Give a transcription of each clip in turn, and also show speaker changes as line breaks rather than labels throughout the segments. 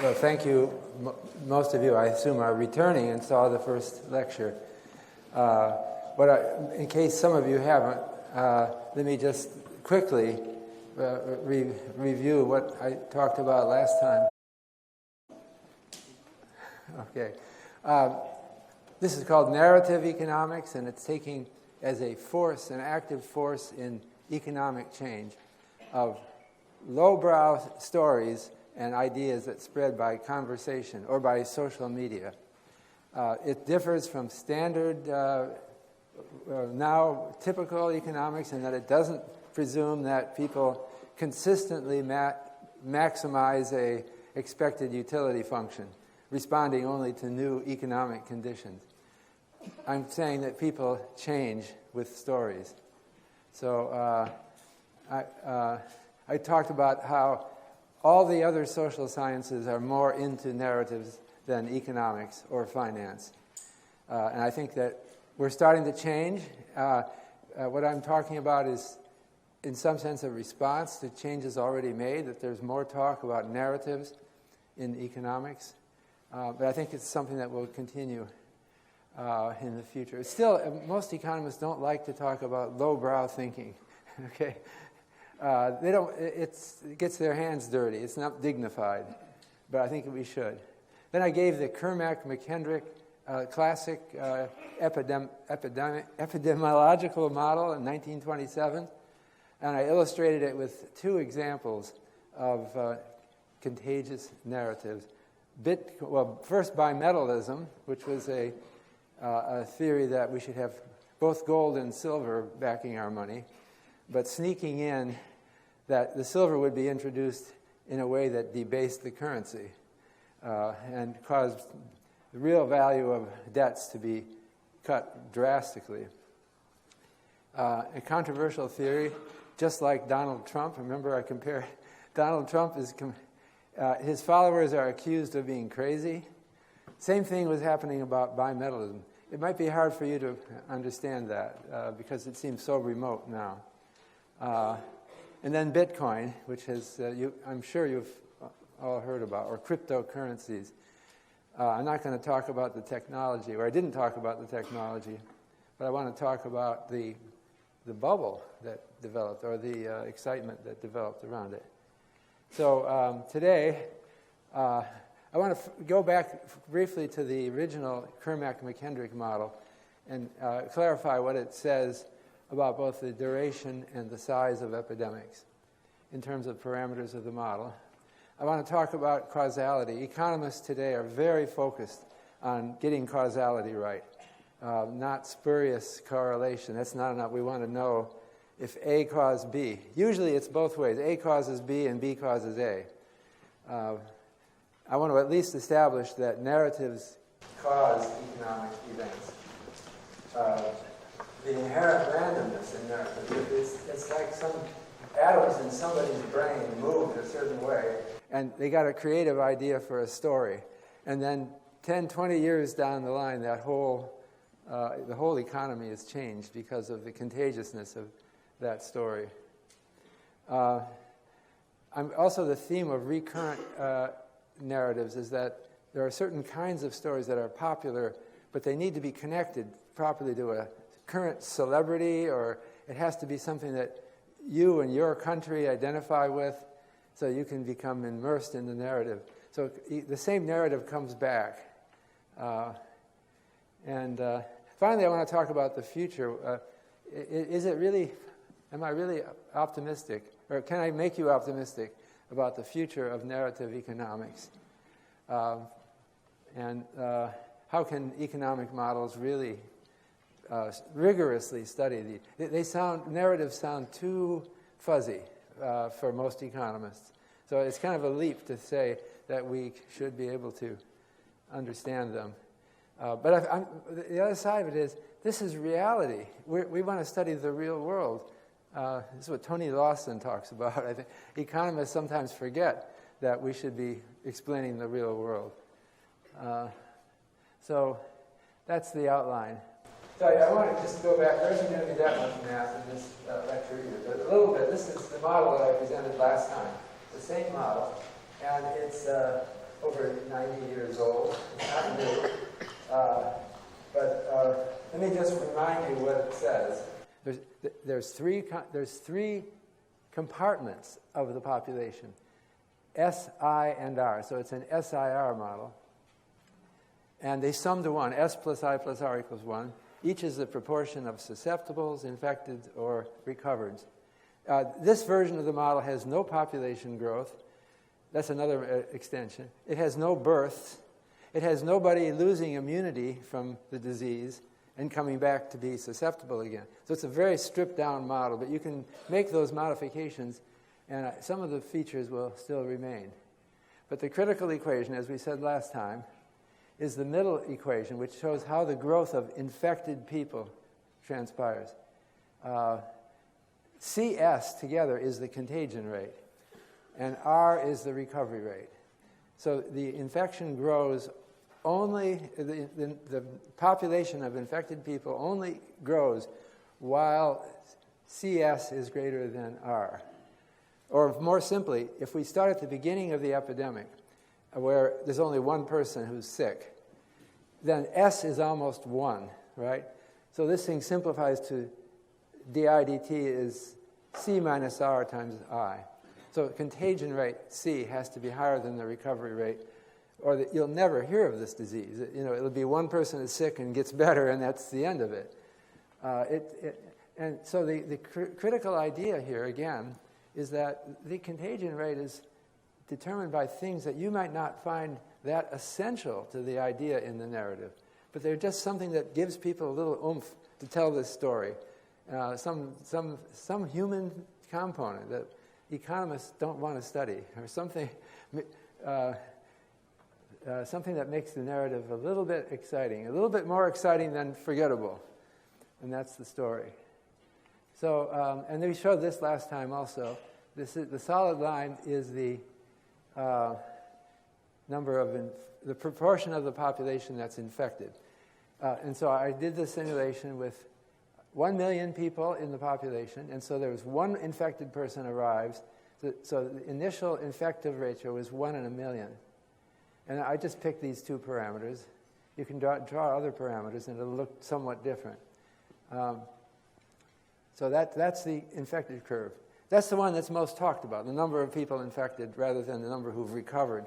Well, thank you. Most of you, I assume, are returning and saw the first lecture. But in case some of you haven't, let me just quickly review what I talked about last time. Okay. This is called narrative economics, and it's taking as a force, an active force in economic change of lowbrow stories and ideas that spread by conversation or by social media. It differs from standard, now typical economics in that it doesn't presume that people consistently maximize a expected utility function, responding only to new economic conditions. I'm saying that people change with stories. So I talked about how all the other social sciences are more into narratives than economics or finance. And I think that we're starting to change. What I'm talking about is, in some sense, a response to changes already made, that there's more talk about narratives in economics. But I think it's something that will continue in the future. Still, most economists don't like to talk about lowbrow thinking. Okay, they don't. It gets their hands dirty. It's not dignified, but I think we should. Then I gave the Kermack-McKendrick classic epidemiological model in 1927, and I illustrated it with two examples of contagious narratives. First, bimetallism, which was a theory that we should have both gold and silver backing our money, but sneaking in that the silver would be introduced in a way that debased the currency and caused the real value of debts to be cut drastically. A controversial theory, just like Donald Trump. Remember, I compared Donald Trump his followers are accused of being crazy. Same thing was happening about bimetallism. It might be hard for you to understand that because it seems so remote now. And then Bitcoin, which has, I'm sure you've all heard about, or cryptocurrencies. I'm not going to talk about the technology, or I didn't talk about the technology, but I want to talk about the bubble that developed, or the excitement that developed around it. So today, I want to go back briefly to the original Kermack-McKendrick model and clarify what it says about both the duration and the size of epidemics in terms of parameters of the model. I want to talk about causality. Economists today are very focused on getting causality right, not spurious correlation. That's not enough. We want to know if A caused B. Usually it's both ways. A causes B and B causes A. I want to at least establish that narratives cause economic events. The inherent randomness in narratives, it's like some atoms in somebody's brain moved a certain way, and they got a creative idea for a story. And then 10, 20 years down the line, the whole economy has changed because of the contagiousness of that story. Also, the theme of recurrent narratives is that there are certain kinds of stories that are popular, but they need to be connected properly to a current celebrity, or it has to be something that you and your country identify with so you can become immersed in the narrative. So the same narrative comes back. And finally, I want to talk about the future. Am I really optimistic, or can I make you optimistic about the future of narrative economics? And how can economic models really rigorously study these? Narratives sound too fuzzy for most economists. So it's kind of a leap to say that we should be able to understand them. But the other side of it is, this is reality. We want to study the real world. This is what Tony Lawson talks about. I think economists sometimes forget that we should be explaining the real world. So that's the outline. So I want to just go back. There isn't going to be that much math in this lecture either, but a little bit. This is the model that I presented last time, the same model. And it's over 90 years old. It's not new. But let me just remind you what it says. There's three compartments of the population, S, I, and R. So it's an SIR model. And they sum to 1. S plus I plus R equals 1. Each is the proportion of susceptibles, infected, or recovereds. This version of the model has no population growth. That's another extension. It has no births. It has nobody losing immunity from the disease and coming back to be susceptible again. So it's a very stripped-down model, but you can make those modifications, and some of the features will still remain. But the critical equation, as we said last time, is the middle equation, which shows how the growth of infected people transpires. CS together is the contagion rate, and R is the recovery rate. So the infection grows only, the population of infected people only grows while CS is greater than R. Or more simply, if we start at the beginning of the epidemic, where there's only one person who's sick, then S is almost 1, right? So this thing simplifies to dIdt is C minus R times I. So contagion rate, C, has to be higher than the recovery rate, or you'll never hear of this disease. It'll be one person is sick and gets better, and that's the end of it. And so the critical idea here, again, is that the contagion rate is determined by things that you might not find that essential to the idea in the narrative, but they're just something that gives people a little oomph to tell this story. Some human component that economists don't want to study, or something that makes the narrative a little bit exciting, a little bit more exciting than forgettable, and that's the story. So, and we showed this last time also. The solid line is the the proportion of the population that's infected. And so I did the simulation with 1 million people in the population, and so there was one infected person arrives. So the initial infective ratio is 1 in a million. And I just picked these two parameters. You can draw other parameters, and it'll look somewhat different. So that's the infected curve. That's the one that's most talked about, the number of people infected rather than the number who've recovered.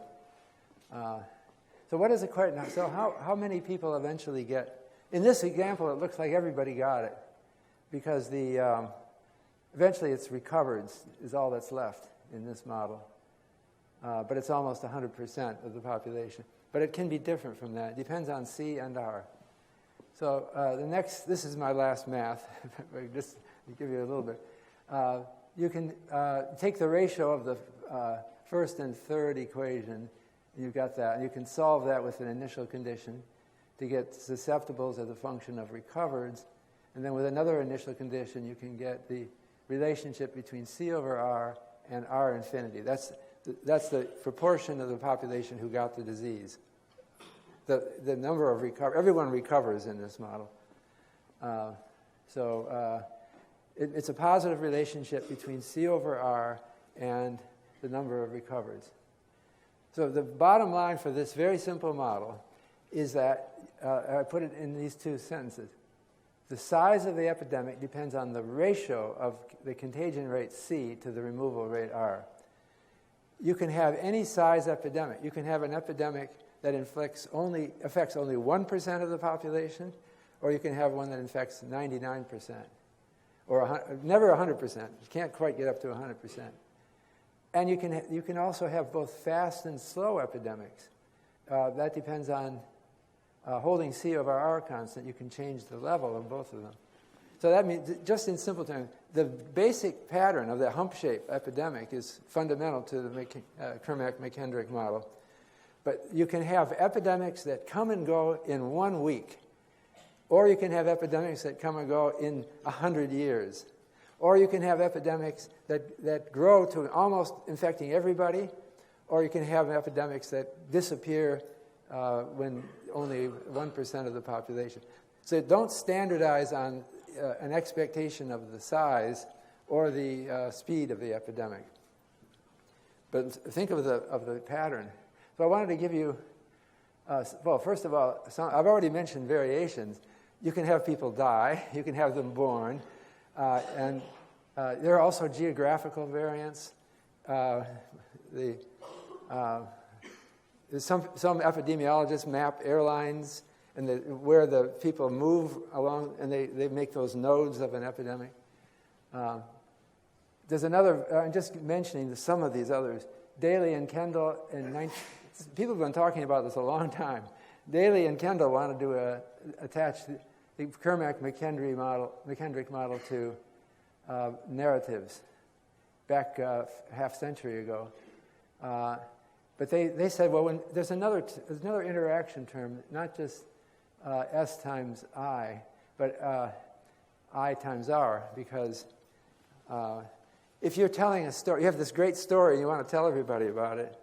So what is the question? So how many people eventually get? In this example, it looks like everybody got it, because eventually it's recovered is all that's left in this model. But it's almost 100% of the population. But it can be different from that. It depends on C and R. So this is my last math. Just to give you a little bit. You can take the ratio of the first and third equation. You've got that. And you can solve that with an initial condition to get susceptibles as a function of recovereds. And then with another initial condition, you can get the relationship between C over R and R infinity. That's the proportion of the population who got the disease. The number of everyone recovers in this model. It's a positive relationship between C over R and the number of recovereds. So the bottom line for this very simple model is that, I put it in these two sentences. The size of the epidemic depends on the ratio of the contagion rate C to the removal rate R. You can have any size epidemic. You can have an epidemic that affects only 1% of the population, or you can have one that infects 99%, or never 100%. You can't quite get up to 100%. And you can also have both fast and slow epidemics. That depends on holding C over R constant. You can change the level of both of them. So that means, just in simple terms, the basic pattern of the hump-shaped epidemic is fundamental to the Kermack-McKendrick model. But you can have epidemics that come and go in 1 week, or you can have epidemics that come and go in 100 years, or you can have epidemics that grow to almost infecting everybody, or you can have epidemics that disappear when only 1% of the population. So don't standardize on an expectation of the size or the speed of the epidemic. But think of the pattern. So I wanted to give you, well, first of all, I've already mentioned variations. You can have people die, you can have them born, and there are also geographical variants. Some epidemiologists map airlines and where the people move along, and they make those nodes of an epidemic. There's another, I'm just mentioning some of these others. Daly and Kendall, people have been talking about this a long time. Daly and Kendall wanted to attach the Kermack-McKendrick model to narratives back half century ago. But they said, well, there's another interaction term, not just S times I, but I times R, because if you're telling a story, you have this great story and you want to tell everybody about it,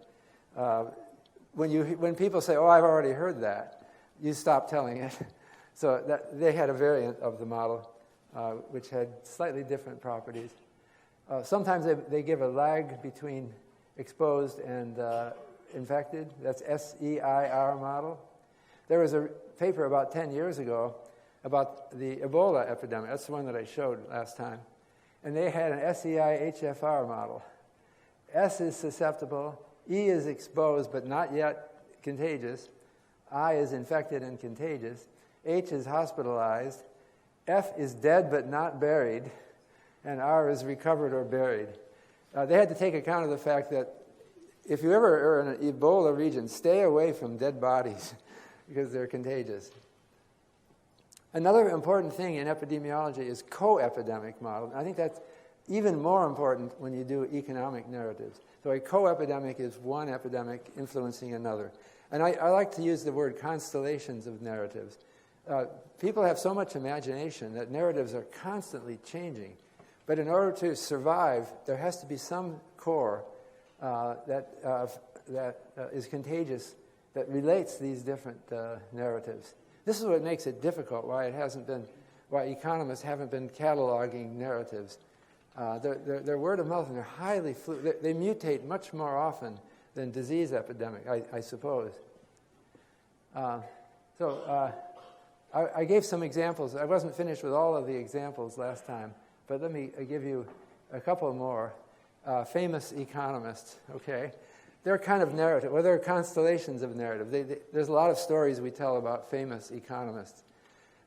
when people say, oh, I've already heard that, you stop telling it. So they had a variant of the model which had slightly different properties. Sometimes they give a lag between exposed and infected. That's SEIR model. There was a paper about 10 years ago about the Ebola epidemic. That's the one that I showed last time. And they had an SEI-HFR model. S is susceptible, E is exposed but not yet contagious, I is infected and contagious, H is hospitalized, F is dead but not buried, and R is recovered or buried. They had to take account of the fact that if you ever are in an Ebola region, stay away from dead bodies because they're contagious. Another important thing in epidemiology is co-epidemic model. I think that's even more important when you do economic narratives. So a co-epidemic is one epidemic influencing another. And I like to use the word constellations of narratives. People have so much imagination that narratives are constantly changing. But in order to survive, there has to be some core that is contagious, that relates these different narratives. This is what makes it difficult, why economists haven't been cataloging narratives. They're word of mouth and they're highly fluid. They mutate much more often than disease epidemic, I suppose. I gave some examples. I wasn't finished with all of the examples last time, but let me give you a couple more. Famous economists, okay? They're kind of narrative, or they're constellations of narrative. There's a lot of stories we tell about famous economists.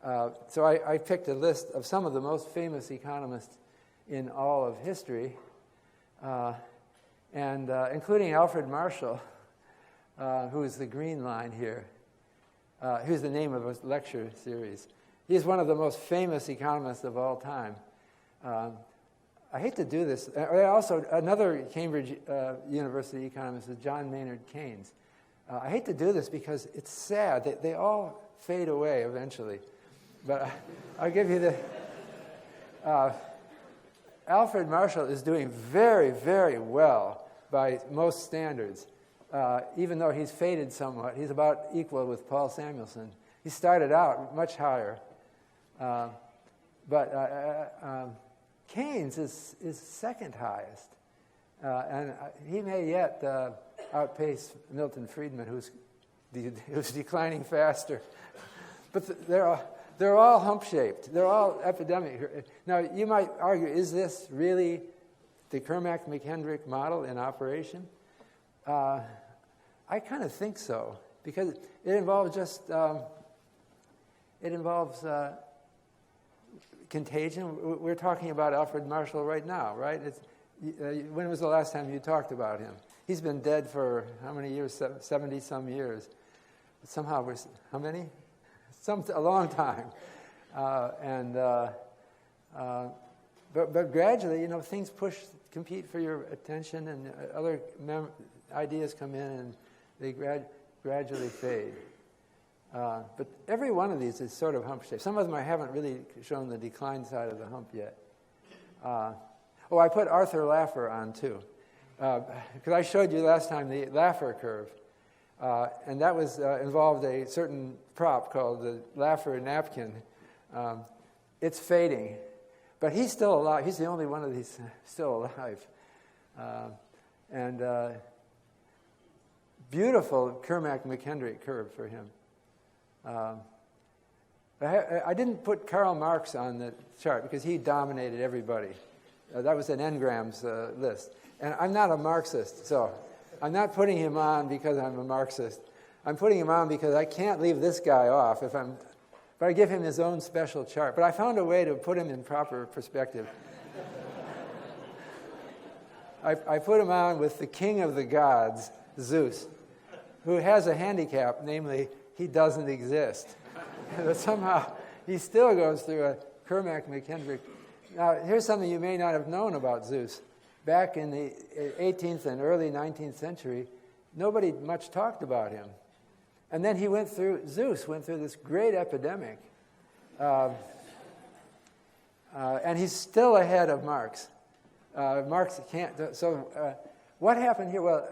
So I picked a list of some of the most famous economists in all of history, and including Alfred Marshall, who is the green line here, who's the name of a lecture series. He's one of the most famous economists of all time. I hate to do this. Also, another Cambridge University economist is John Maynard Keynes. I hate to do this because it's sad. They all fade away eventually. But I'll give you the... Alfred Marshall is doing very, very well by most standards. Even though he's faded somewhat, he's about equal with Paul Samuelson. He started out much higher. Keynes is second highest, and he may yet outpace Milton Friedman, who's declining faster. But they're all hump-shaped. They're all epidemic. Now, you might argue, is this really the Kermack-McKendrick model in operation? I kind of think so, because it involves contagion. We're talking about Alfred Marshall right now, right? When was the last time you talked about him? He's been dead for how many years? 70-some years. But somehow how many? A long time. But gradually, things compete for your attention, and other ideas come in, and they gradually fade. But every one of these is sort of hump-shaped. Some of them I haven't really shown the decline side of the hump yet. I put Arthur Laffer on, too. Because I showed you last time the Laffer curve. And that involved a certain prop called the Laffer napkin. It's fading. But he's still alive. He's the only one of these still alive. beautiful Kermack-McKendrick curve for him. I didn't put Karl Marx on the chart because he dominated everybody. That was an Engram's list. And I'm not a Marxist, so I'm not putting him on because I'm a Marxist. I'm putting him on because I can't leave this guy off if I give him his own special chart. But I found a way to put him in proper perspective. I put him on with the king of the gods, Zeus, who has a handicap, namely, he doesn't exist. But somehow, he still goes through a Kermack-McKendrick. Now, here's something you may not have known about Zeus. Back in the 18th and early 19th century, nobody much talked about him. And then Zeus went through this great epidemic. And he's still ahead of Marx. Marx can't, what happened here? Well,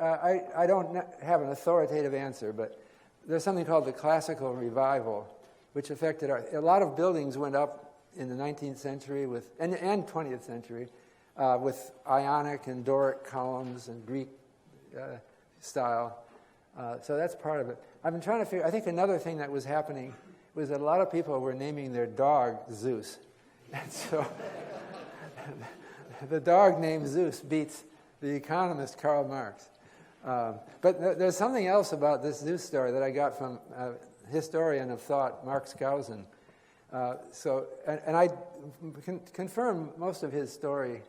I don't have an authoritative answer, but there's something called the classical revival, which affected a lot of buildings went up in the 19th century and 20th century with Ionic and Doric columns and Greek style. So that's part of it. I've been trying to figure, I think another thing that was happening was that a lot of people were naming their dog Zeus. And so the dog named Zeus beats the economist Karl Marx. But there's something else about this Zeus story that I got from a historian of thought, Mark Skousen. And I can confirm most of his story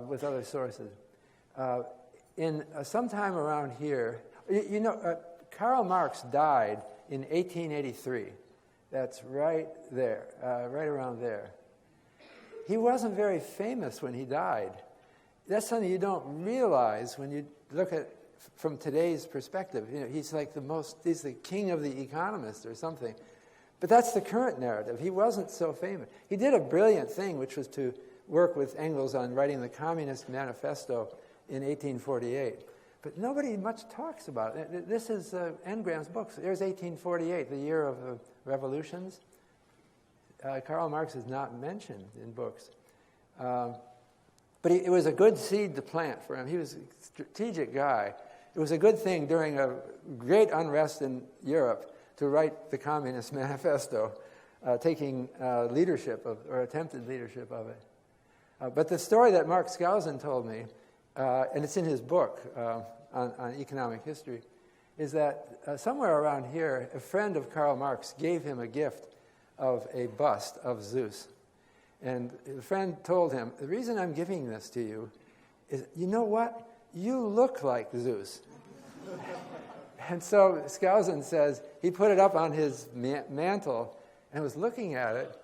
with other sources. In sometime around here, Karl Marx died in 1883. That's right there, right around there. He wasn't very famous when he died. That's something you don't realize when you look at from today's perspective. He's like he's the king of the economists or something. But that's the current narrative. He wasn't so famous. He did a brilliant thing, which was to work with Engels on writing the Communist Manifesto in 1848. But nobody much talks about it. This is Engram's books. There's 1848, the year of the revolutions. Karl Marx is not mentioned in books. But it was a good seed to plant for him. He was a strategic guy. It was a good thing during a great unrest in Europe to write the Communist Manifesto, taking leadership or attempted leadership of it. But the story that Mark Skousen told me, and it's in his book on economic history, is that somewhere around here, a friend of Karl Marx gave him a gift of a bust of Zeus. And the friend told him, the reason I'm giving this to you is, you know what? You look like Zeus. And so Skousen says he put it up on his mantle and was looking at it.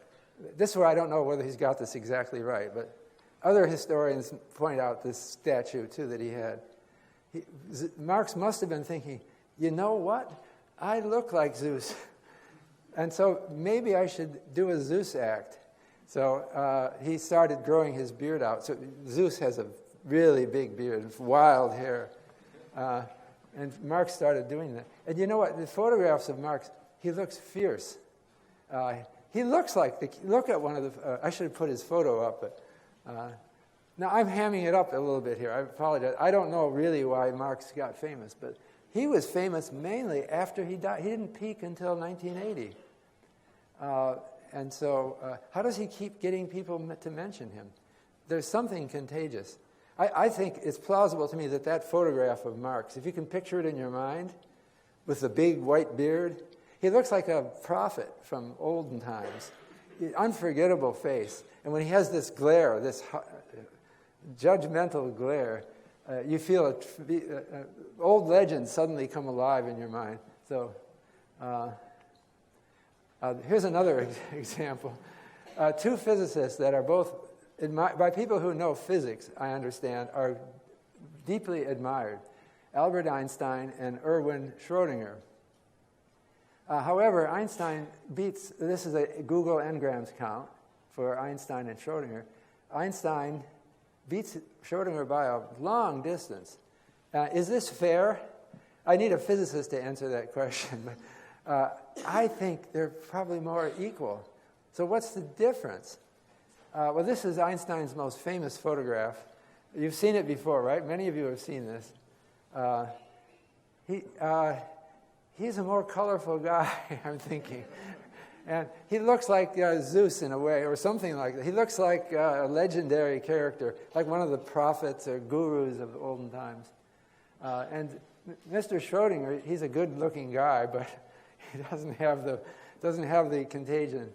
This is where I don't know whether he's got this exactly right, but other historians point out this statue, too, that he had. Marx must have been thinking, you know what? I look like Zeus. And so maybe I should do a Zeus act. So he started growing his beard out. So Zeus has a really big beard, wild hair. And Marx started doing that. And you know what? The photographs of Marx, he looks fierce. He looks like, look at one of the, I should have put his photo up, but now I'm hamming it up a little bit here. I apologize. I don't know really why Marx got famous, but he was famous mainly after he died. He didn't peak until 1980. And so how does he keep getting people to mention him? There's something contagious. I think it's plausible to me that photograph of Marx, if you can picture it in your mind, with the big white beard, he looks like a prophet from olden times. Unforgettable face. And when he has this glare, this judgmental glare, you feel old legends suddenly come alive in your mind. So here's another example. Two physicists that are both, by people who know physics, I understand, are deeply admired. Albert Einstein and Erwin Schrödinger. However, Einstein beats, this is a Google Ngrams count for Einstein and Schrödinger. Einstein beats Schrödinger by a long distance. Is this fair? I need a physicist to answer that question. But I think they're probably more equal. So what's the difference? Well, this is Einstein's most famous photograph. You've seen it before, right? Many of you have seen this. He's a more colorful guy, I'm thinking. And he looks like Zeus in a way, or something like that. He looks like a legendary character, like one of the prophets or gurus of the olden times. And Mr. Schrodinger, he's a good-looking guy, but he doesn't have the contagion.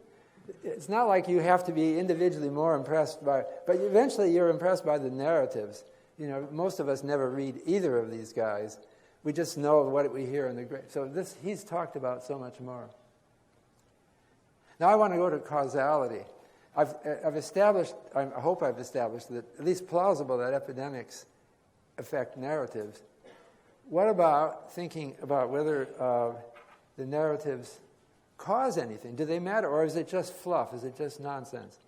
It's not like you have to be individually more impressed by, but eventually you're impressed by the narratives. You know, most of us never read either of these guys. We just know what we hear in the great. So he's talked about so much more. Now I want to go to causality. I've established, I hope I've established that at least plausible that epidemics affect narratives. What about thinking about whether the narratives cause anything? Do they matter, or is it just fluff? Is it just nonsense?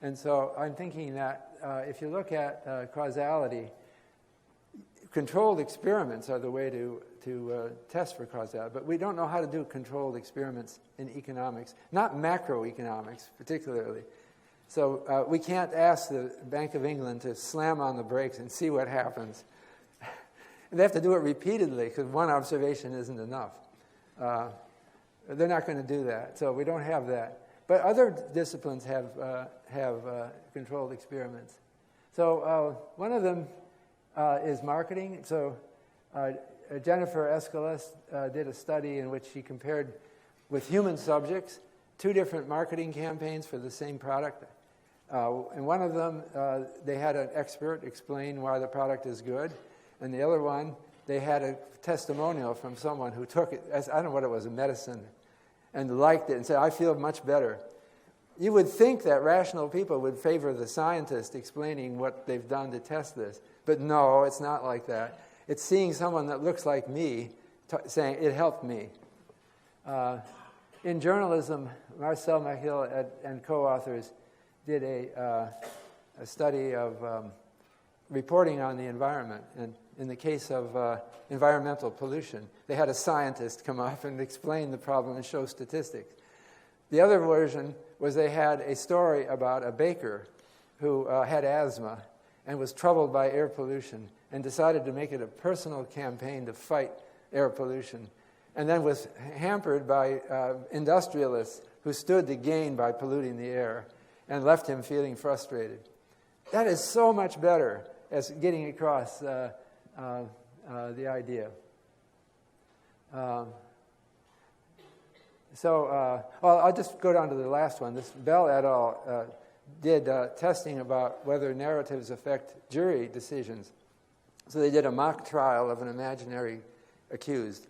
And so I'm thinking that if you look at causality, controlled experiments are the way to test for causality. But we don't know how to do controlled experiments in economics, not macroeconomics particularly. So we can't ask the Bank of England to slam on the brakes and see what happens. They have to do it repeatedly because one observation isn't enough. They're not going to do that, so we don't have that. But other disciplines have controlled experiments. So one of them is marketing. So Jennifer Escalés did a study in which she compared with human subjects 2 different marketing campaigns for the same product. In one of them, they had an expert explain why the product is good. And the other one, they had a testimonial from someone who took it, as I don't know what it was, a medicine, and liked it and said, I feel much better. You would think that rational people would favor the scientist explaining what they've done to test this. But no, it's not like that. It's seeing someone that looks like me saying, it helped me. In journalism, Marcel Mahill and co-authors did a study of reporting on the environment. And in the case of environmental pollution, they had a scientist come up and explain the problem and show statistics. The other version was they had a story about a baker who had asthma and was troubled by air pollution and decided to make it a personal campaign to fight air pollution, and then was hampered by industrialists who stood to gain by polluting the air and left him feeling frustrated. That is so much better as getting across the idea. Well, I'll just go down to the last one. This Bell et al. Did testing about whether narratives affect jury decisions. So they did a mock trial of an imaginary accused.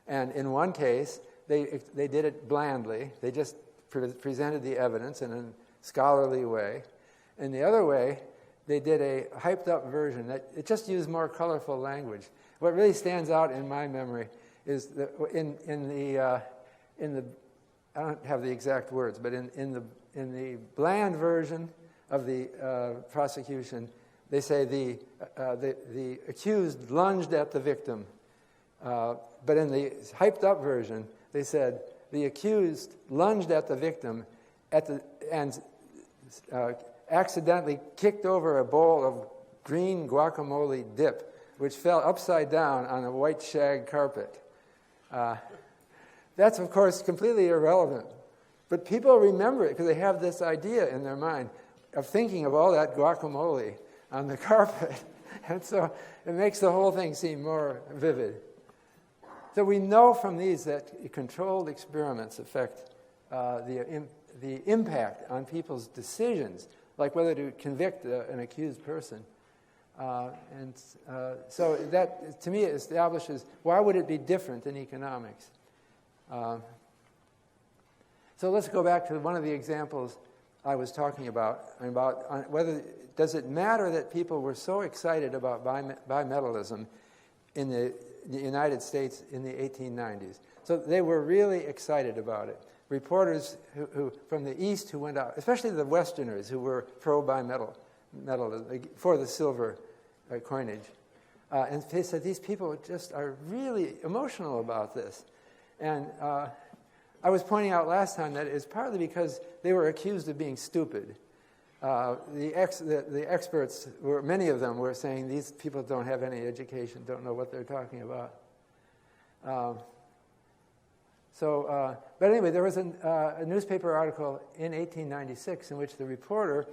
And in one case, they did it blandly. They just presented the evidence in a scholarly way. In the other way, they did a hyped-up version that it just used more colorful language. What really stands out in my memory is that in the I don't have the exact words, but in the bland version of the prosecution, they say the accused lunged at the victim. But in the hyped-up version, they said the accused lunged at the victim and accidentally kicked over a bowl of green guacamole dip, which fell upside down on a white shag carpet. That's, of course, completely irrelevant. But people remember it because they have this idea in their mind of thinking of all that guacamole on the carpet. And so it makes the whole thing seem more vivid. So we know from these that controlled experiments affect the impact on people's decisions, like whether to convict an accused person. So that, to me, establishes why would it be different in economics? So let's go back to one of the examples I was talking about whether does it matter that people were so excited about bimetallism in the United States in the 1890s. So they were really excited about it. Reporters who from the East who went out, especially the Westerners who were pro-bimetallism, for the silver coinage. And they said these people just are really emotional about this. And I was pointing out last time that it's partly because they were accused of being stupid. The experts, many of them were saying these people don't have any education, don't know what they're talking about. But anyway, there was a newspaper article in 1896 in which the reporter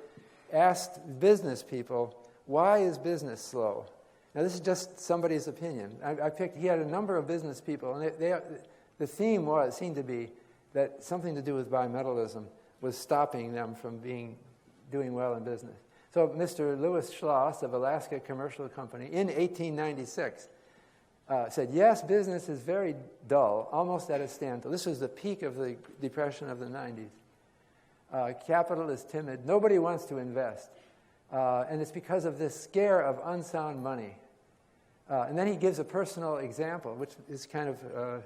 asked business people, why is business slow? Now, this is just somebody's opinion. He had a number of business people, and the theme seemed to be that something to do with bimetallism was stopping them from doing well in business. So Mr. Louis Schloss of Alaska Commercial Company in 1896 said, yes, business is very dull, almost at a standstill. This was the peak of the Depression of the 90s. Capital is timid. Nobody wants to invest. And it's because of this scare of unsound money. And then he gives a personal example, which is kind of,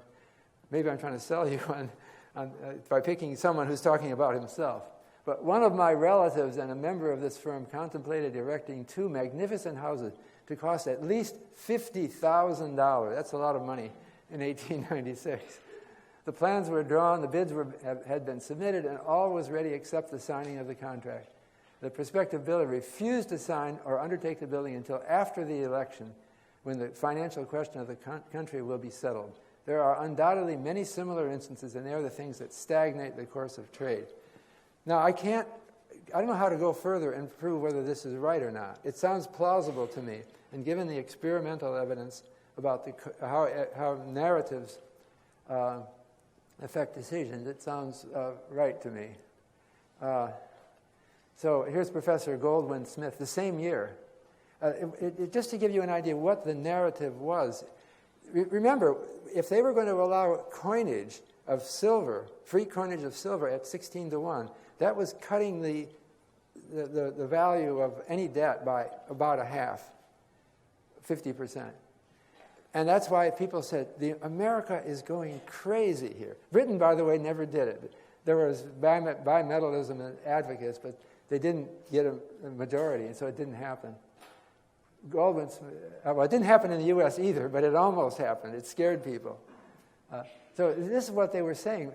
maybe I'm trying to sell you by picking someone who's talking about himself. But one of my relatives and a member of this firm contemplated erecting 2 magnificent houses to cost at least $50,000. That's a lot of money in 1896. The plans were drawn, the bids had been submitted, and all was ready except the signing of the contract. The prospective builder refused to sign or undertake the building until after the election, when the financial question of the country will be settled. There are undoubtedly many similar instances, and they are the things that stagnate the course of trade. Now, I don't know how to go further and prove whether this is right or not. It sounds plausible to me, and given the experimental evidence about how narratives affect decisions, it sounds right to me. So here's Professor Goldwin Smith, the same year. Just to give you an idea what the narrative was, remember, if they were going to allow coinage of silver, free coinage of silver at 16 to 1, that was cutting the value of any debt by about a half, 50%. And that's why people said, America is going crazy here. Britain, by the way, never did it. There was bimetallism and advocates, but they didn't get a majority, and so it didn't happen. Well, it didn't happen in the U.S. either, but it almost happened. It scared people. So this is what they were saying.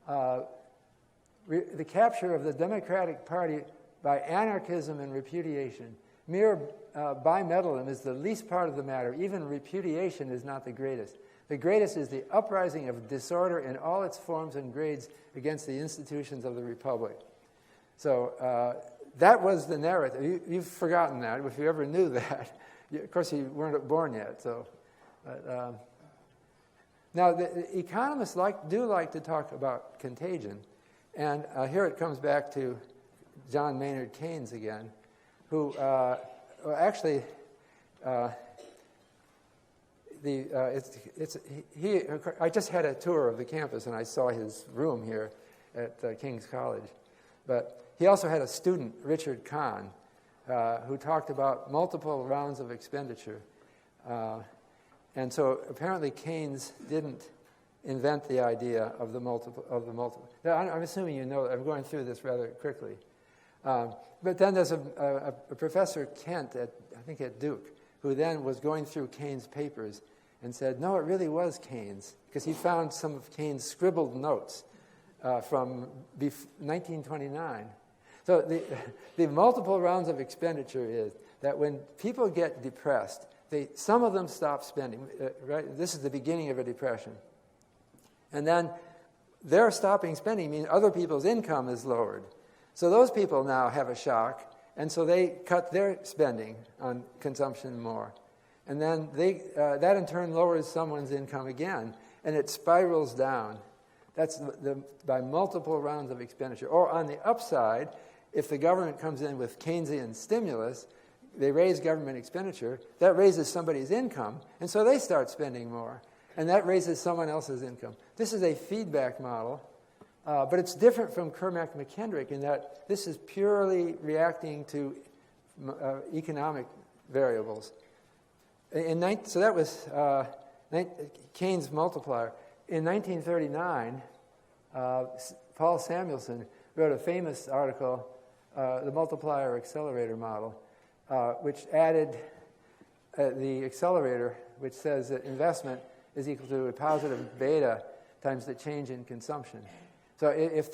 The capture of the Democratic Party by anarchism and repudiation. Mere bimetallism is the least part of the matter. Even repudiation is not the greatest. The greatest is the uprising of disorder in all its forms and grades against the institutions of the Republic. So that was the narrative. You've forgotten that, if you ever knew that. Of course, you weren't born yet. So, now, the economists do like to talk about contagion. And here it comes back to John Maynard Keynes again, who actually I just had a tour of the campus, and I saw his room here at King's College. But he also had a student, Richard Kahn, who talked about multiple rounds of expenditure. And so apparently Keynes didn't invent the idea of the multiple. Now, I'm assuming you know. I'm going through this rather quickly. But then there's a Professor Kent I think at Duke, who then was going through Keynes' papers and said, no, it really was Keynes, because he found some of Keynes' scribbled notes from 1929. So the multiple rounds of expenditure is that when people get depressed, some of them stop spending. Right? This is the beginning of a depression. And then their stopping spending means other people's income is lowered. So those people now have a shock, and so they cut their spending on consumption more. And then that in turn lowers someone's income again, and it spirals down. That's by multiple rounds of expenditure. Or on the upside, if the government comes in with Keynesian stimulus, they raise government expenditure, that raises somebody's income, and so they start spending more. And that raises someone else's income. This is a feedback model, but it's different from Kermack-McKendrick in that this is purely reacting to economic variables. So that was Keynes' multiplier. In 1939, Paul Samuelson wrote a famous article, The Multiplier Accelerator Model, which added the accelerator, which says that investment is equal to a positive beta times the change in consumption. So if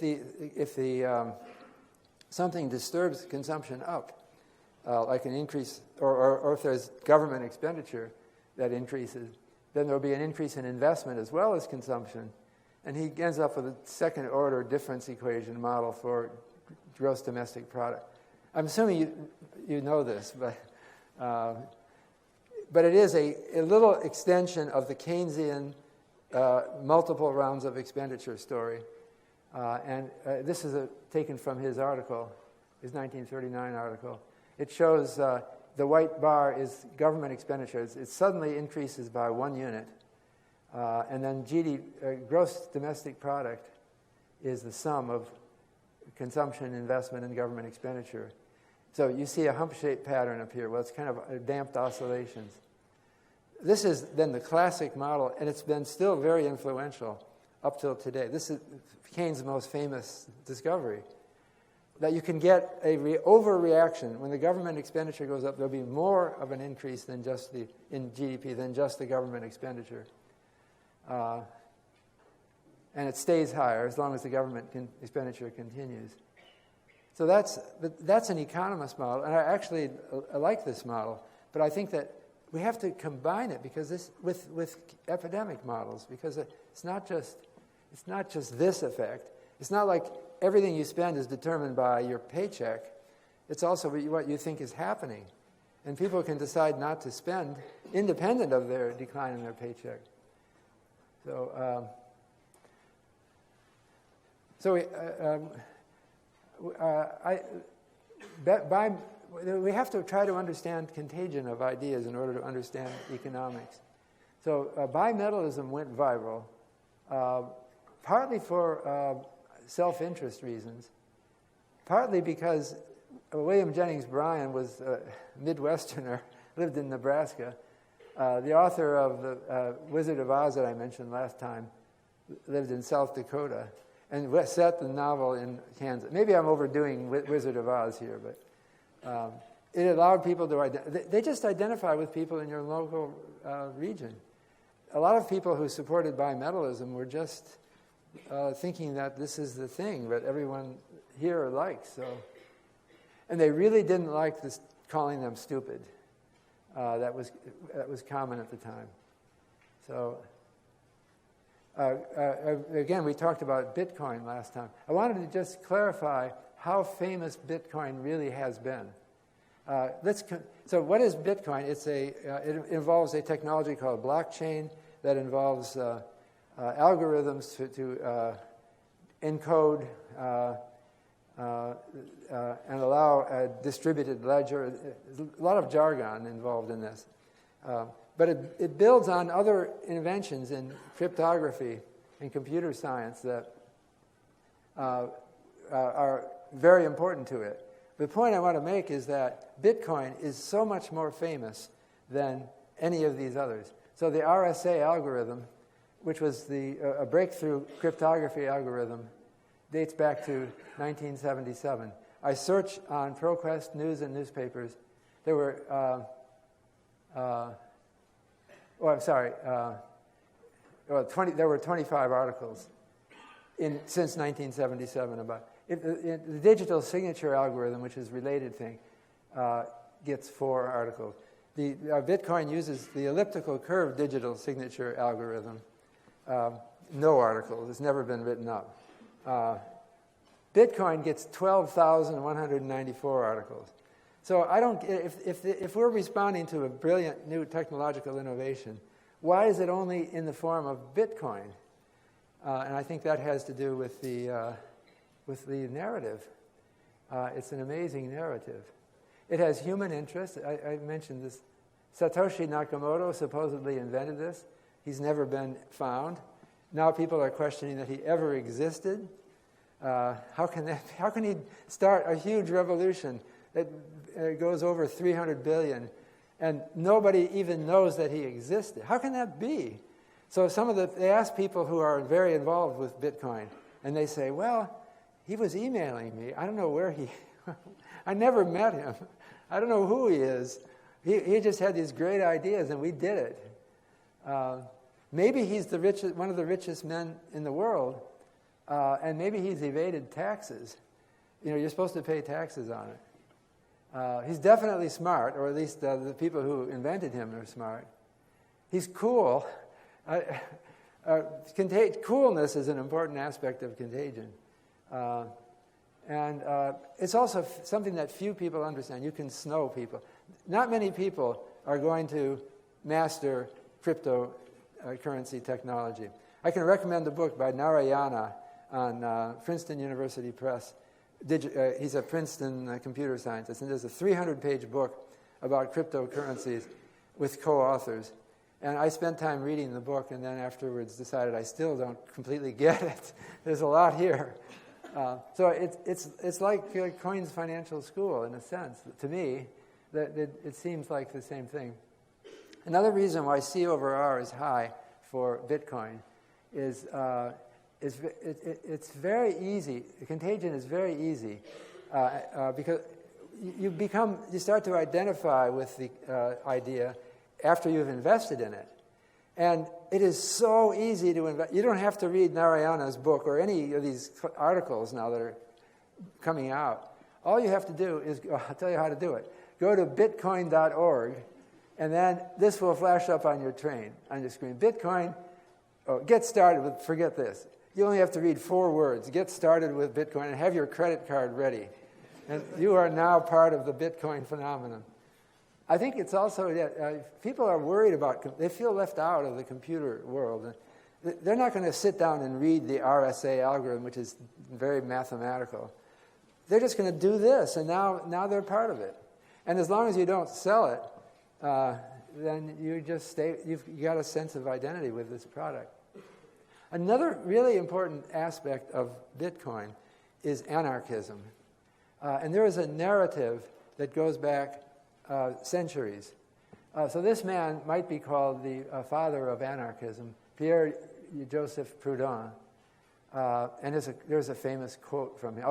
something disturbs consumption up, like an increase, or if there's government expenditure that increases, then there will be an increase in investment as well as consumption. And he ends up with a second-order difference equation model for gross domestic product. I'm assuming you know this, but it is a little extension of the Keynesian multiple rounds of expenditure story. And this is taken from his article, his 1939 article. It shows the white bar is government expenditures. It suddenly increases by 1 unit. And then gross domestic product is the sum of consumption, investment, and government expenditure. So you see a hump-shaped pattern up here. Well, it's kind of damped oscillations. This is then the classic model, and it's been still very influential up till today. This is Keynes' most famous discovery, that you can get a overreaction. When the government expenditure goes up, there'll be more of an increase than just in GDP than just the government expenditure. And it stays higher as long as the government expenditure continues. So that's an economist model, and I like this model, but I think that we have to combine it because with epidemic models, because it's not just this effect. It's not like everything you spend is determined by your paycheck. It's also what you think is happening, and people can decide not to spend independent of their decline in their paycheck. We have to try to understand contagion of ideas in order to understand economics. So bimetallism went viral, partly for self-interest reasons, partly because William Jennings Bryan was a Midwesterner, lived in Nebraska. The author of the Wizard of Oz that I mentioned last time lived in South Dakota and set the novel in Kansas. Maybe I'm overdoing Wizard of Oz here, but it allowed people to they just identify with people in your local region. A lot of people who supported bimetallism were just thinking that this is the thing that everyone here likes. And they really didn't like this calling them stupid. That was common at the time. So again, we talked about Bitcoin last time. I wanted to just clarify how famous Bitcoin really has been. So what is Bitcoin? It involves a technology called blockchain that involves algorithms to encode and allow a distributed ledger. There's a lot of jargon involved in this. But it builds on other inventions in cryptography and computer science that are very important to it. The point I want to make is that Bitcoin is so much more famous than any of these others. So the RSA algorithm, which was a breakthrough cryptography algorithm, dates back to 1977. I searched on ProQuest News and newspapers. There were, there were 25 articles since 1977 about the digital signature algorithm, which is a related thing, gets 4 articles. The Bitcoin uses the elliptical curve digital signature algorithm. No articles. It's never been written up. Bitcoin gets 12,194 articles. So if we're responding to a brilliant new technological innovation, why is it only in the form of Bitcoin? And I think that has to do with the narrative. It's an amazing narrative. It has human interest. I mentioned this. Satoshi Nakamoto supposedly invented this. He's never been found. Now people are questioning that he ever existed. How can he start a huge revolution that goes over 300 billion and nobody even knows that he existed? How can that be? So they ask people who are very involved with Bitcoin, and they say, well, he was emailing me. I don't know where I never met him. I don't know who he is. He just had these great ideas, and we did it. Maybe he's one of the richest men in the world, and maybe he's evaded taxes. You're supposed to pay taxes on it. He's definitely smart, or at least the people who invented him are smart. He's cool. Coolness is an important aspect of contagion. And it's also something that few people understand. You can snow people. Not many people are going to master cryptocurrency technology. I can recommend the book by Narayana on Princeton University Press. He's a Princeton computer scientist, and there's a 300-page book about cryptocurrencies with co-authors. And I spent time reading the book, and then afterwards decided I still don't completely get it. There's a lot here. So it's like Coin's financial school, in a sense. To me, that it seems like the same thing. Another reason why C over R is high for Bitcoin is it's very easy. Contagion is very easy because you start to identify with the idea after you've invested in it. And it is so easy to invest. You don't have to read Narayana's book or any of these articles now that are coming out. All you have to do is, I'll tell you how to do it. Go to bitcoin.org, and then this will flash up on your screen. Bitcoin, get started with, forget this. You only have to read 4 words. Get started with Bitcoin and have your credit card ready. And you are now part of the Bitcoin phenomenon. I think it's also that people are worried about, they feel left out of the computer world. They're not going to sit down and read the RSA algorithm, which is very mathematical. They're just going to do this, and now they're part of it. And as long as you don't sell it, then you just stay, you've got a sense of identity with this product. Another really important aspect of Bitcoin is anarchism. And there is a narrative that goes back centuries. So this man might be called the father of anarchism, Pierre-Joseph Proudhon. And there's a famous quote from him,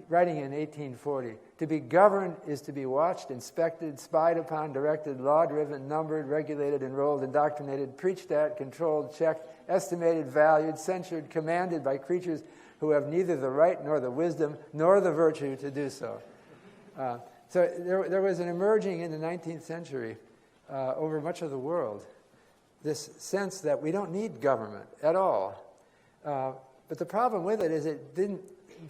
writing in 1840, "To be governed is to be watched, inspected, spied upon, directed, law-driven, numbered, regulated, enrolled, indoctrinated, preached at, controlled, checked, estimated, valued, censured, commanded by creatures who have neither the right nor the wisdom nor the virtue to do so." So there was an emerging in the 19th century over much of the world this sense that we don't need government at all. But the problem with it is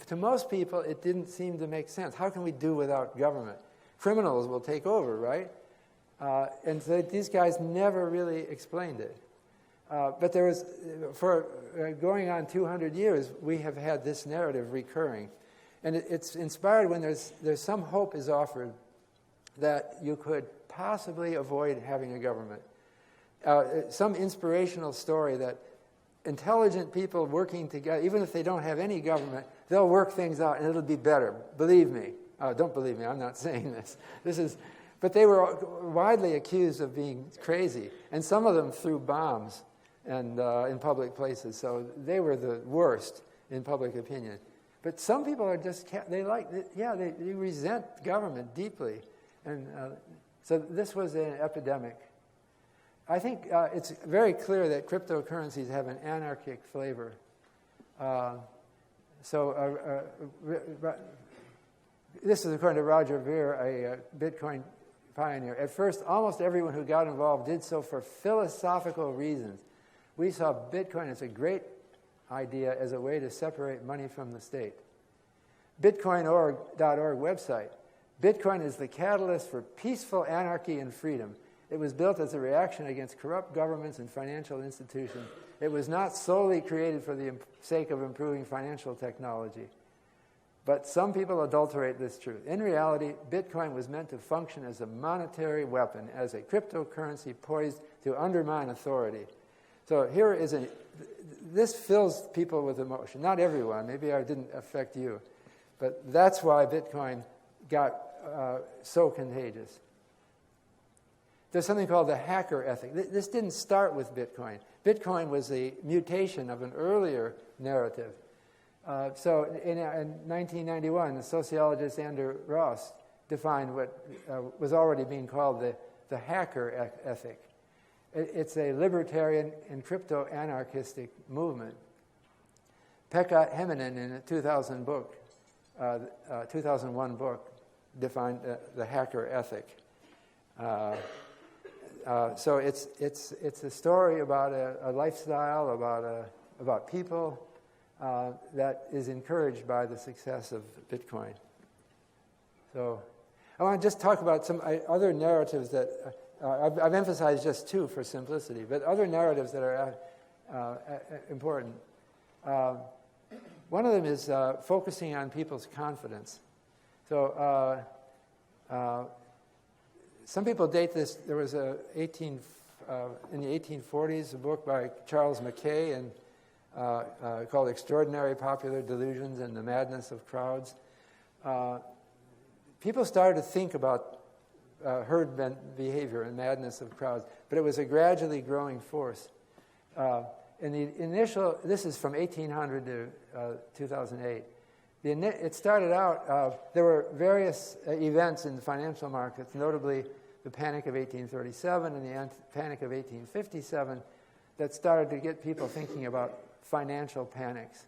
to most people, it didn't seem to make sense. How can we do without government? Criminals will take over, right? And so these guys never really explained it. But there was, for going on 200 years, we have had this narrative recurring. And it's inspired when there's some hope is offered that you could possibly avoid having a government. Some inspirational story that intelligent people working together, even if they don't have any government, they'll work things out and it'll be better. Believe me. Don't believe me, I'm not saying this. But they were widely accused of being crazy. And some of them threw bombs and in public places. So they were the worst in public opinion. But some people are they resent government deeply. And so this was an epidemic. I think it's very clear that cryptocurrencies have an anarchic flavor. This is according to Roger Ver, a Bitcoin pioneer. At first, almost everyone who got involved did so for philosophical reasons. We saw Bitcoin as a great idea as a way to separate money from the state. Bitcoin.org website. Bitcoin is the catalyst for peaceful anarchy and freedom. It was built as a reaction against corrupt governments and financial institutions. It was not solely created for the sake of improving financial technology. But some people adulterate this truth. In reality, Bitcoin was meant to function as a monetary weapon, as a cryptocurrency poised to undermine authority. So this fills people with emotion. Not everyone. Maybe I didn't affect you. But that's why Bitcoin got so contagious. There's something called the hacker ethic. This didn't start with Bitcoin. Bitcoin was a mutation of an earlier narrative. So in 1991, the sociologist Andrew Ross defined what was already being called the hacker ethic. It's a libertarian and crypto-anarchistic movement. Pekka Hemminen, in a 2001 book, defined the hacker ethic. so it's a story about a lifestyle, about people that is encouraged by the success of Bitcoin. So I want to just talk about some other narratives that I've emphasized just two for simplicity, but other narratives that are important. One of them is focusing on people's confidence. So some people date this. There was in the 1840s a book by Charles Mackay and called Extraordinary Popular Delusions and the Madness of Crowds. People started to think about herd behavior and madness of crowds, but it was a gradually growing force. In the initial, this is from 1800 to 2008. It started out, there were various events in the financial markets, notably the Panic of 1837 and the Panic of 1857, that started to get people thinking about financial panics.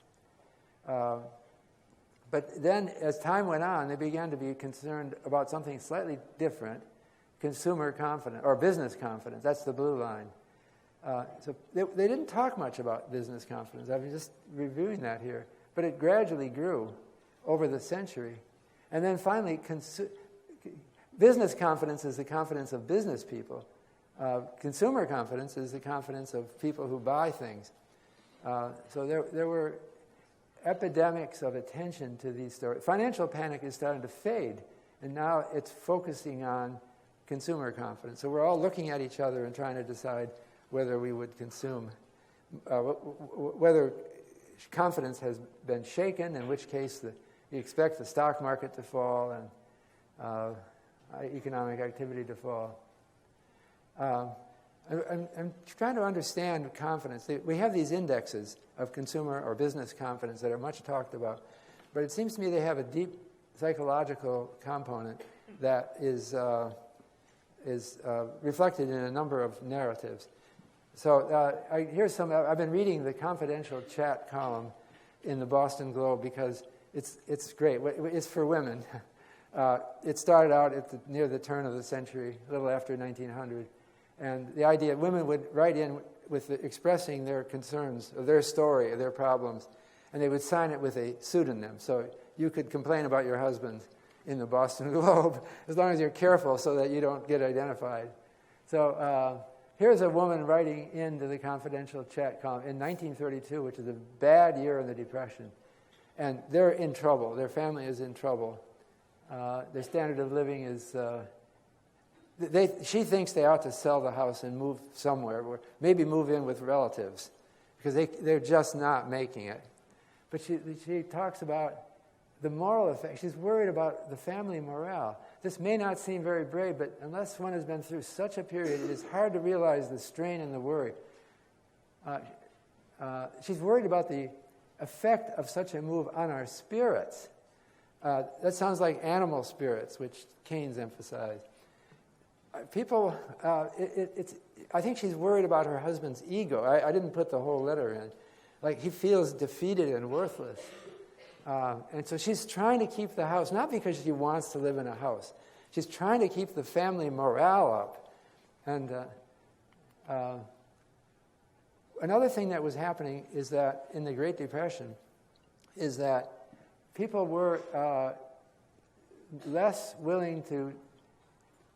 But then, as time went on, they began to be concerned about something slightly different, consumer confidence, or business confidence. That's the blue line. So they didn't talk much about business confidence. I'm just reviewing that here. But it gradually grew over the century. And then finally, business confidence is the confidence of business people. Consumer confidence is the confidence of people who buy things. So there were epidemics of attention to these stories. Financial panic is starting to fade, and now it's focusing on consumer confidence. So we're all looking at each other and trying to decide whether we would consume, whether confidence has been shaken, in which case you expect the stock market to fall and economic activity to fall. I'm trying to understand confidence. We have these indexes of consumer or business confidence that are much talked about, but it seems to me they have a deep psychological component that is reflected in a number of narratives. So here's some. I've been reading the confidential chat column in the Boston Globe because it's great. It's for women. It started out near the turn of the century, a little after 1900. And the idea, women would write in with expressing their concerns, or their story, or their problems, and they would sign it with a pseudonym. So you could complain about your husband in the Boston Globe, as long as you're careful so that you don't get identified. So here's a woman writing into the confidential chat column in 1932, which is a bad year in the Depression. And they're in trouble. Their family is in trouble. Their standard of living is... she thinks they ought to sell the house and move somewhere, or maybe move in with relatives, because they're just not making it. But she talks about the moral effect. She's worried about the family morale. This may not seem very brave, but unless one has been through such a period, it is hard to realize the strain and the worry. She's worried about the effect of such a move on our spirits. That sounds like animal spirits, which Keynes emphasized. People, I think she's worried about her husband's ego. I didn't put the whole letter in. Like, he feels defeated and worthless. And so she's trying to keep the house, not because she wants to live in a house. She's trying to keep the family morale up. And another thing that was happening is that in the Great Depression is that people were less willing to...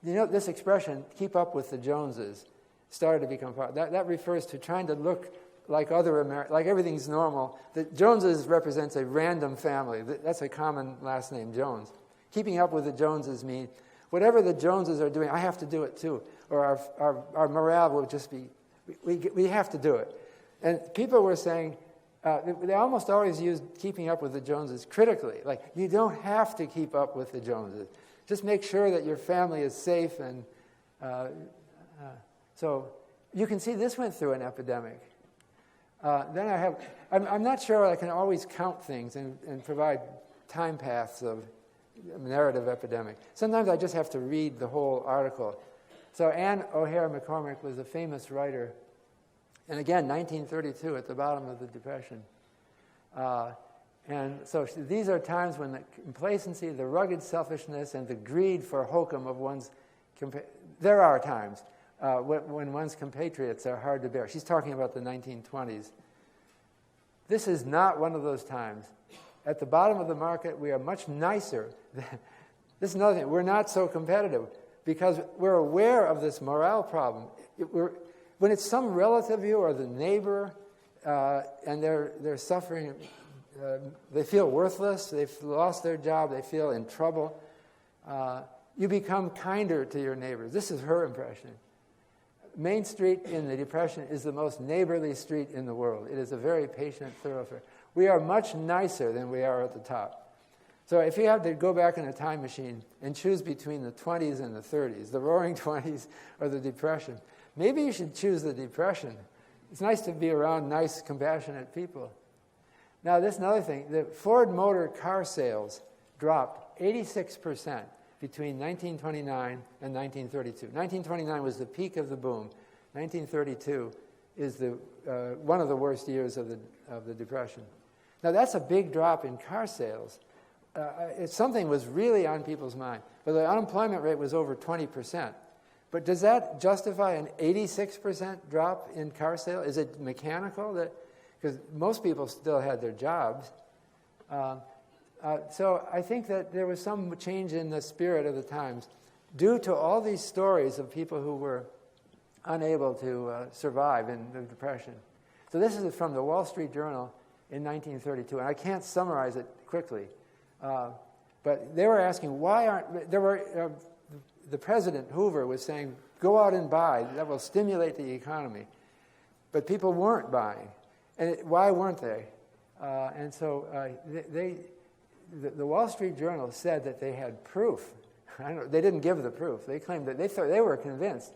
this expression, keep up with the Joneses, started to become part. That refers to trying to look like other like everything's normal. The Joneses represents a random family. That's a common last name, Jones. Keeping up with the Joneses means whatever the Joneses are doing, I have to do it too. Or our morale will just be, we have to do it. And people were saying, they almost always used keeping up with the Joneses critically. Like, you don't have to keep up with the Joneses. Just make sure that your family is safe. And so you can see this went through an epidemic. Then I'm not sure I can always count things and provide time paths of narrative epidemic. Sometimes I just have to read the whole article. So Anne O'Hare McCormick was a famous writer. And again, 1932 at the bottom of the Depression. And so these are times when the complacency, the rugged selfishness, and the greed for hokum of one's... There are times when one's compatriots are hard to bear. She's talking about the 1920s. This is not one of those times. At the bottom of the market, we are much nicer. This is another thing. We're not so competitive because we're aware of this morale problem. When it's some relative of you or the neighbor and they're suffering, they feel worthless, they've lost their job, they feel in trouble, you become kinder to your neighbors. This is her impression. Main Street in the Depression is the most neighborly street in the world. It is a very patient thoroughfare. We are much nicer than we are at the top. So if you have to go back in a time machine and choose between the 20s and the 30s, the Roaring 20s or the Depression, maybe you should choose the Depression. It's nice to be around nice, compassionate people. Now, this is another thing. The Ford Motor car sales dropped 86% between 1929 and 1932. 1929 was the peak of the boom. 1932 is one of the worst years of the Depression. Now, that's a big drop in car sales. Something was really on people's mind. But the unemployment rate was over 20%. But does that justify an 86% drop in car sales? Is it mechanical? Because most people still had their jobs. So I think that there was some change in the spirit of the times due to all these stories of people who were unable to survive in the Depression. So this is from the Wall Street Journal in 1932, and I can't summarize it quickly. But they were asking, why aren't... the President, Hoover, was saying, go out and buy. That will stimulate the economy. But people weren't buying. And why weren't they? And so the Wall Street Journal said that they had proof. They didn't give the proof. They claimed that they were convinced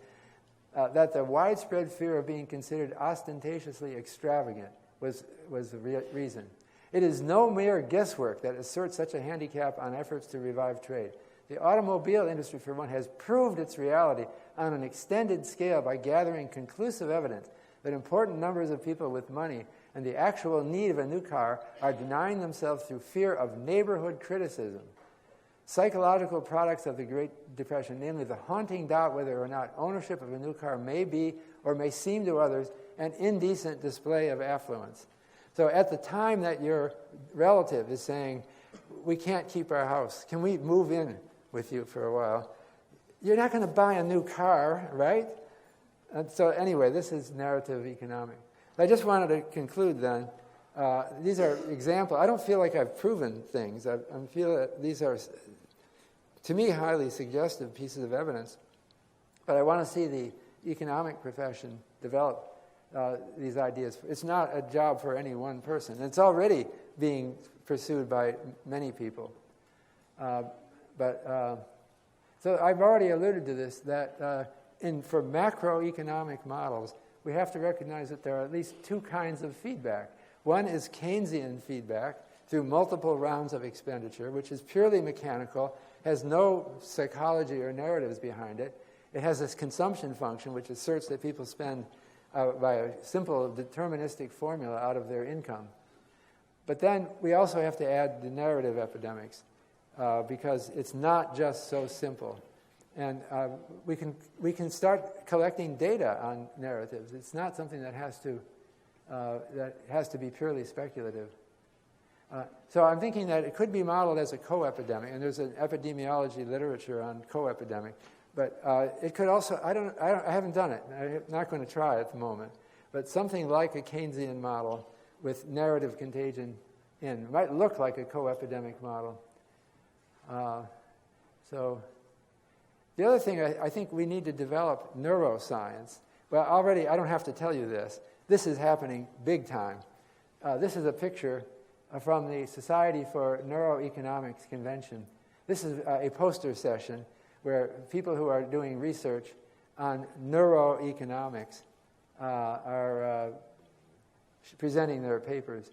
that the widespread fear of being considered ostentatiously extravagant was the reason. It is no mere guesswork that asserts such a handicap on efforts to revive trade. The automobile industry, for one, has proved its reality on an extended scale by gathering conclusive evidence that important numbers of people with money and the actual need of a new car are denying themselves through fear of neighborhood criticism. Psychological products of the Great Depression, namely the haunting doubt whether or not ownership of a new car may be or may seem to others an indecent display of affluence. So at the time that your relative is saying, we can't keep our house, can we move in with you for a while? You're not going to buy a new car, right? And so anyway, this is narrative economics. I just wanted to conclude then. These are examples. I don't feel like I've proven things. I feel that these are, to me, highly suggestive pieces of evidence. But I want to see the economic profession develop these ideas. It's not a job for any one person. It's already being pursued by many people. So I've already alluded to this, that for macroeconomic models, we have to recognize that there are at least two kinds of feedback. One is Keynesian feedback through multiple rounds of expenditure, which is purely mechanical, has no psychology or narratives behind it. It has this consumption function, which asserts that people spend by a simple deterministic formula out of their income. But then we also have to add the narrative epidemics, because it's not just so simple. And we can start collecting data on narratives. It's not something that has to be purely speculative. So I'm thinking that it could be modeled as a co-epidemic, and there's an epidemiology literature on co-epidemic. But it could also, I haven't done it. I'm not going to try at the moment. But something like a Keynesian model with narrative contagion in might look like a co-epidemic model. So the other thing, I think we need to develop neuroscience. Well, already, I don't have to tell you this. This is happening big time. This is a picture from the Society for Neuroeconomics convention. This is a poster session where people who are doing research on neuroeconomics are presenting their papers.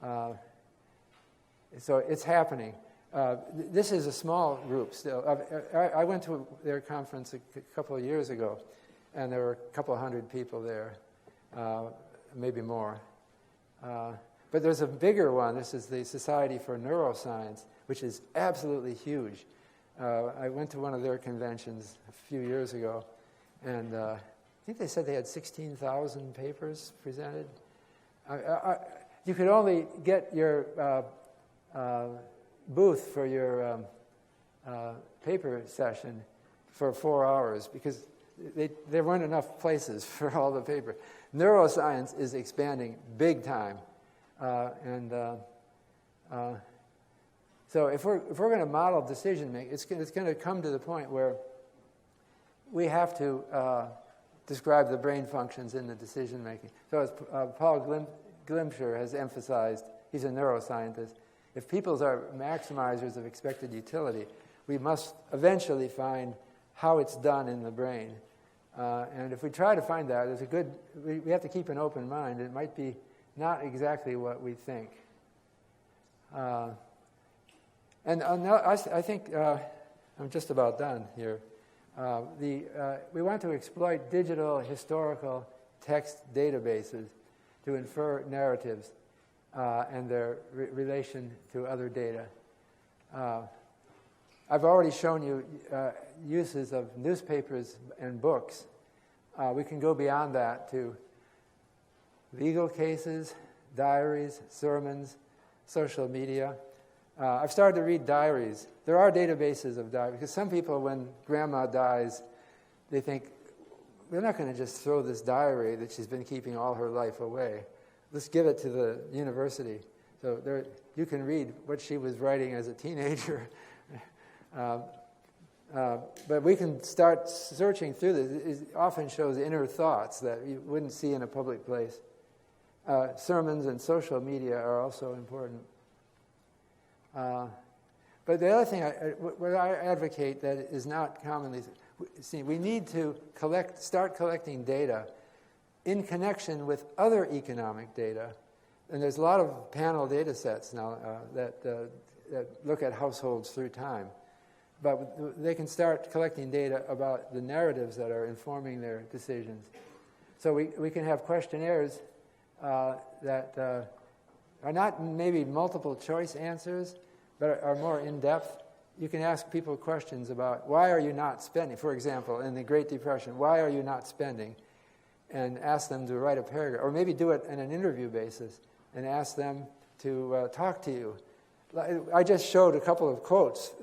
So it's happening. This is a small group still. I went to their conference a couple of years ago, and there were a couple hundred people there, maybe more. But there's a bigger one. This is the Society for Neuroscience, which is absolutely huge. I went to one of their conventions a few years ago, And I think they said they had 16,000 papers presented. You could only get your booth for your paper session for 4 hours because there weren't enough places for all the paper. Neuroscience is expanding big time. So if we're going to model decision making, it's going to come to the point where we have to describe the brain functions in the decision making. So as Paul Glimcher has emphasized, he's a neuroscientist, if peoples are maximizers of expected utility, we must eventually find how it's done in the brain. And if we try to find that, we have to keep an open mind. It might be not exactly what we think. I think I'm just about done here. We want to exploit digital historical text databases to infer narratives and their relation to other data. I've already shown you uses of newspapers and books. We can go beyond that to legal cases, diaries, sermons, social media. I've started to read diaries. There are databases of diaries, because some people, when grandma dies, they think, we're not going to just throw this diary that she's been keeping all her life away. Let's give it to the university. So you can read what she was writing as a teenager. But we can start searching through this. It often shows inner thoughts that you wouldn't see in a public place. Sermons and social media are also important. But the other thing, what I advocate that is not commonly seen, we need to start collecting data in connection with other economic data. And there's a lot of panel data sets now that look at households through time. But they can start collecting data about the narratives that are informing their decisions. So we can have questionnaires that are not maybe multiple choice answers, but are more in-depth. You can ask people questions about, why are you not spending? For example, in the Great Depression, why are you not spending? And ask them to write a paragraph, or maybe do it on an interview basis, and ask them to talk to you. I just showed a couple of quotes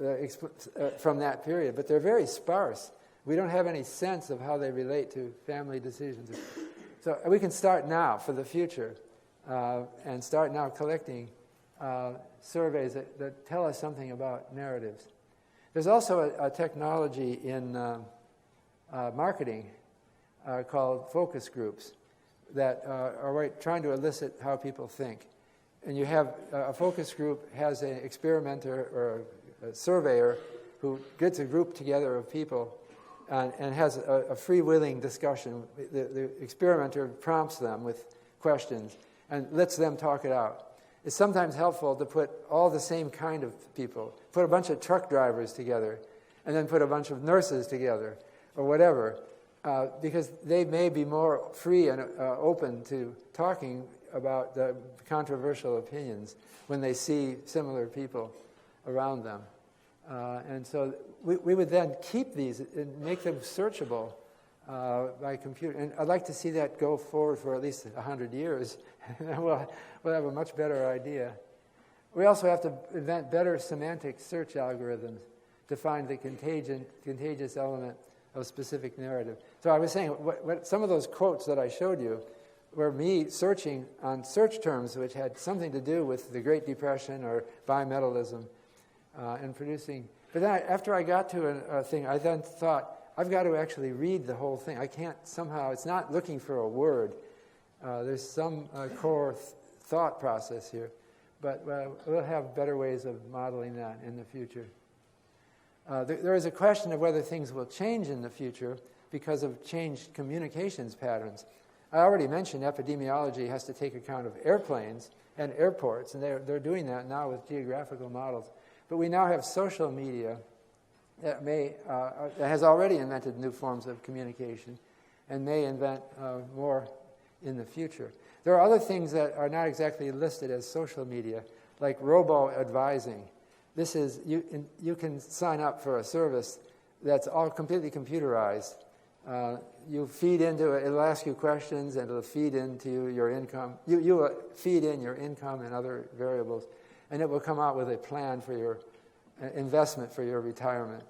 from that period, but they're very sparse. We don't have any sense of how they relate to family decisions. So we can start now for the future and start now collecting surveys that tell us something about narratives. There's also a technology in marketing called focus groups that are trying to elicit how people think. And you have a focus group has an experimenter or a surveyor who gets a group together of people and has a freewheeling discussion. The experimenter prompts them with questions and lets them talk it out. It's sometimes helpful to put all the same kind of people, put a bunch of truck drivers together, and then put a bunch of nurses together, or whatever, because they may be more free and open to talking about the controversial opinions when they see similar people around them. And so we would then keep these and make them searchable by computer. And I'd like to see that go forward for at least 100 years. We'll have a much better idea. We also have to invent better semantic search algorithms to find the contagious element of specific narrative. So I was saying, what some of those quotes that I showed you were me searching on search terms which had something to do with the Great Depression or bimetallism and producing. But then after I got to a thing, I then thought, I've got to actually read the whole thing. I can't somehow, it's not looking for a word. There's some core thought process here. But we'll have better ways of modeling that in the future. There is a question of whether things will change in the future because of changed communications patterns. I already mentioned epidemiology has to take account of airplanes and airports, and they're doing that now with geographical models. But we now have social media that has already invented new forms of communication and may invent more in the future. There are other things that are not exactly listed as social media, like robo-advising. This is, you can sign up for a service that's all completely computerized, You feed into it, it'll ask you questions, and it'll feed into your income. You feed in your income and other variables, and it will come out with a plan for your investment for your retirement.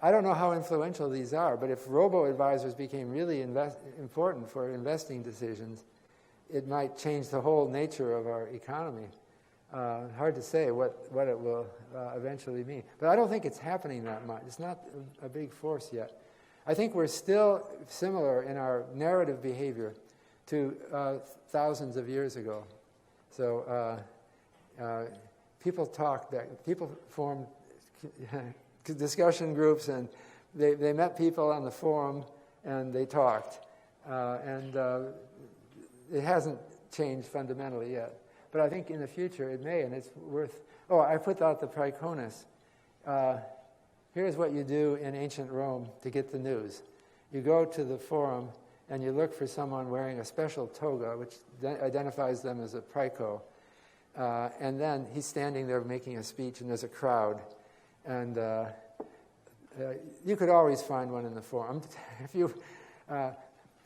I don't know how influential these are, but if robo-advisors became really important for investing decisions, it might change the whole nature of our economy. Hard to say what it will eventually mean. But I don't think it's happening that much. It's not a big force yet. I think we're still similar in our narrative behavior to thousands of years ago. So people formed discussion groups, and they met people on the forum, and they talked. It hasn't changed fundamentally yet. But I think in the future it may, and it's worth... Oh, I put out the Priconus. Here's what you do in ancient Rome to get the news. You go to the forum, and you look for someone wearing a special toga, which identifies them as a Prico. And then he's standing there making a speech, and there's a crowd. And you could always find one in the forum.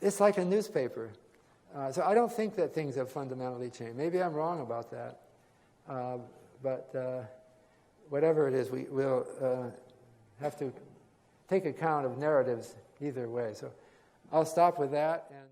It's like a newspaper. So I don't think that things have fundamentally changed. Maybe I'm wrong about that. But whatever it is, we'll have to take account of narratives either way. So I'll stop with that. And